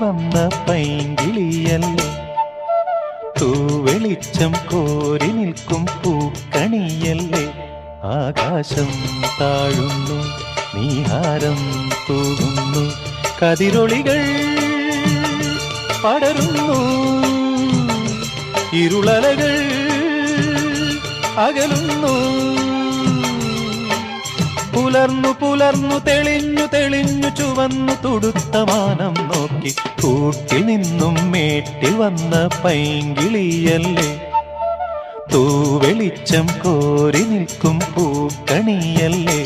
വന്ന പൈങ്കിളിയല്ലേ, തൂവെളിച്ചം കോരി നിൽക്കും പൂക്കണിയല്ലേ. ആകാശം താഴുന്നു, നീഹാരം തൂകുന്നു, കതിരൊളികൾ പടരുന്നു, ഇരുളലകൾ അകലുന്നു. പുലർന്നു പുലർന്നു തെളിഞ്ഞു തെളിഞ്ഞു ചുവന്നു തുടുത്ത മാനം നോക്കി കൂട്ടിൽ നിന്നും മേട്ടിൽ വന്ന പൈങ്കിളിയല്ലേ, തൂവെളിച്ചം കോരി നിൽക്കും പൂക്കണിയല്ലേ.